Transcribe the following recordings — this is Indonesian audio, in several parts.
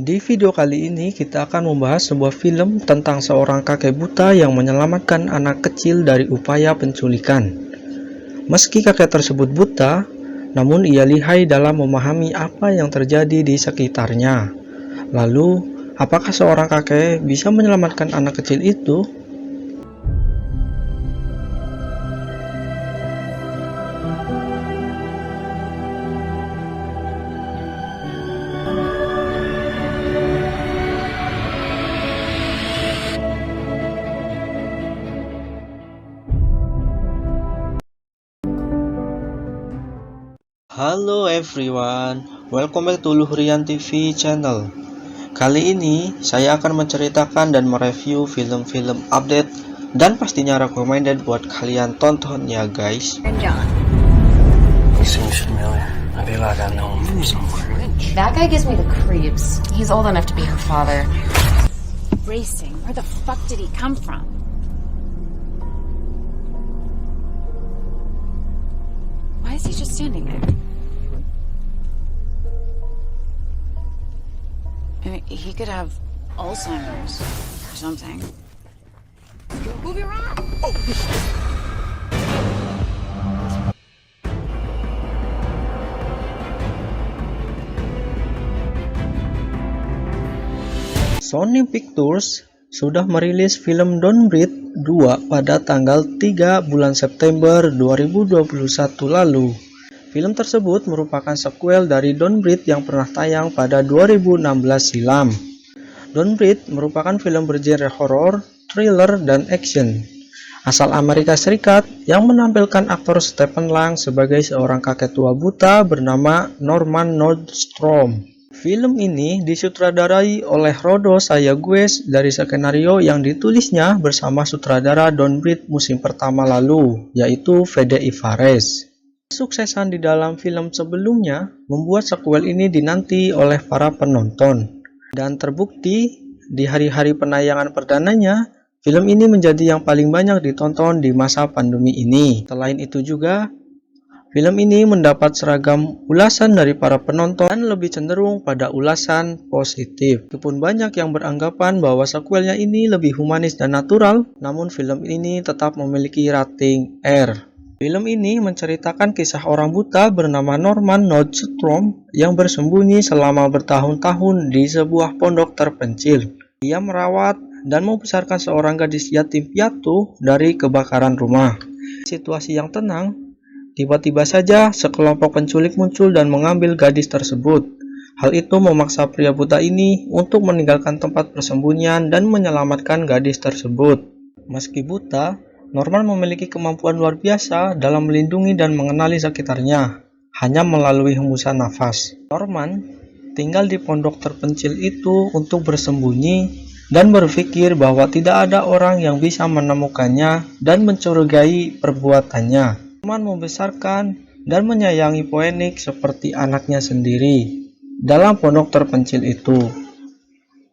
Di video kali ini kita akan membahas sebuah film tentang seorang kakek buta yang menyelamatkan anak kecil dari upaya penculikan. Meski kakek tersebut buta, namun ia lihai dalam memahami apa yang terjadi di sekitarnya. Lalu, apakah seorang kakek bisa menyelamatkan anak kecil itu? Halo everyone, welcome back to Luhrian TV channel. Kali ini saya akan menceritakan dan mereview film-film update dan pastinya recommended buat kalian tonton ya guys. He seems familiar. I feel like I know him from somewhere. That guy gives me the creeps. He's old enough to be her father. Racing? Where the fuck did he come from? Why is he just standing there? I mean, he could have Alzheimer's or something. Move your arm! Sony Pictures sudah merilis film Don't Breathe 2 pada tanggal 3 bulan September 2021 lalu. Film tersebut merupakan sequel dari Don't Breathe yang pernah tayang pada 2016 silam. Don't Breathe merupakan film bergenre horor, thriller, dan action asal Amerika Serikat yang menampilkan aktor Stephen Lang sebagai seorang kakek tua buta bernama Norman Nordstrom. Film ini disutradarai oleh Rodo Sayegwes dari skenario yang ditulisnya bersama sutradara Don't Breathe musim pertama lalu, yaitu Fede Ivares. Kesuksesan di dalam film sebelumnya membuat sequel ini dinanti oleh para penonton. Dan terbukti, di hari-hari penayangan perdananya, film ini menjadi yang paling banyak ditonton di masa pandemi ini. Selain itu juga, film ini mendapat seragam ulasan dari para penonton dan lebih cenderung pada ulasan positif. Meskipun banyak yang beranggapan bahwa sequelnya ini lebih humanis dan natural, namun film ini tetap memiliki rating R. Film ini menceritakan kisah orang buta bernama Norman Nordstrom yang bersembunyi selama bertahun-tahun di sebuah pondok terpencil. Ia merawat dan membesarkan seorang gadis yatim piatu dari kebakaran rumah. Situasi yang tenang, tiba-tiba saja sekelompok penculik muncul dan mengambil gadis tersebut. Hal itu memaksa pria buta ini untuk meninggalkan tempat persembunyian dan menyelamatkan gadis tersebut. Meski buta, Norman memiliki kemampuan luar biasa dalam melindungi dan mengenali sekitarnya, hanya melalui hembusan nafas. Norman tinggal di pondok terpencil itu untuk bersembunyi dan berpikir bahwa tidak ada orang yang bisa menemukannya dan mencurigai perbuatannya. Norman membesarkan dan menyayangi Phoenix seperti anaknya sendiri dalam pondok terpencil itu.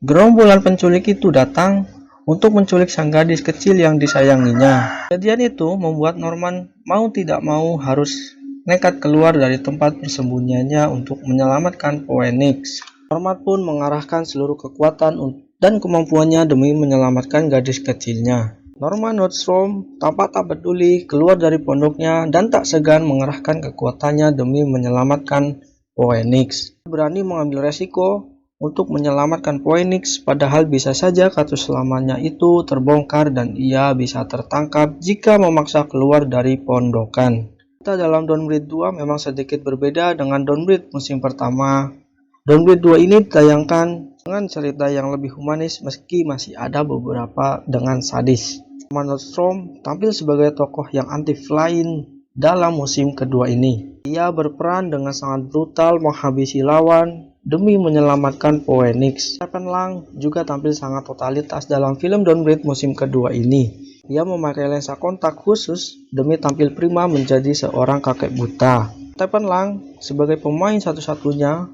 Gerombolan penculik itu datang untuk menculik sang gadis kecil yang disayanginya. Kejadian itu membuat Norman mau tidak mau harus nekat keluar dari tempat persembunyiannya untuk menyelamatkan Phoenix. Norman pun mengarahkan seluruh kekuatan dan kemampuannya demi menyelamatkan gadis kecilnya. Norman Nordstrom tampak tak peduli keluar dari pondoknya dan tak segan mengerahkan kekuatannya demi menyelamatkan Phoenix. Berani mengambil resiko untuk menyelamatkan Phoenix, padahal bisa saja kasus lamanya itu terbongkar dan ia bisa tertangkap jika memaksa keluar dari pondokan. Kita dalam Don't Breathe 2 memang sedikit berbeda dengan Don't Breathe musim pertama. Don't Breathe 2 ini ditayangkan dengan cerita yang lebih humanis meski masih ada beberapa dengan sadis. Nordstrom tampil sebagai tokoh yang anti-flying dalam musim kedua ini. Ia berperan dengan sangat brutal menghabisi lawan demi menyelamatkan Phoenix. Stephen Lang juga tampil sangat totalitas dalam film Don't Breathe musim kedua ini. Ia memakai lensa kontak khusus demi tampil prima menjadi seorang kakek buta. Stephen Lang sebagai pemain satu-satunya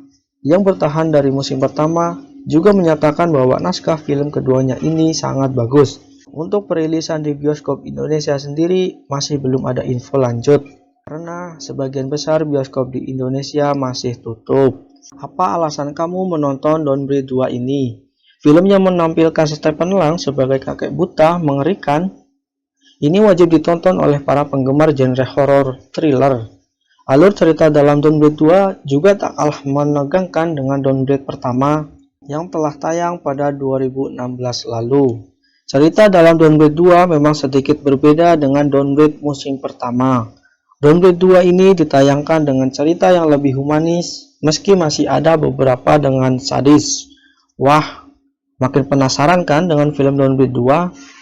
yang bertahan dari musim pertama juga menyatakan bahwa naskah film keduanya ini sangat bagus. Untuk perilisan di bioskop Indonesia sendiri masih belum ada info lanjut karena sebagian besar bioskop di Indonesia masih tutup. Apa alasan kamu menonton Don't Breathe 2 ini? Film yang menampilkan Stephen Lang sebagai kakek buta mengerikan. Ini wajib ditonton oleh para penggemar genre horor thriller. Alur cerita dalam Don't Breathe 2 juga tak kalah menegangkan dengan Don't Breathe pertama yang telah tayang pada 2016 lalu. Cerita dalam Don't Breathe 2 memang sedikit berbeda dengan Don't Breathe musim pertama. Don't Breathe 2 ini ditayangkan dengan cerita yang lebih humanis, meski masih ada beberapa dengan sadis. Wah, makin penasaran kan dengan film Don't Breathe 2?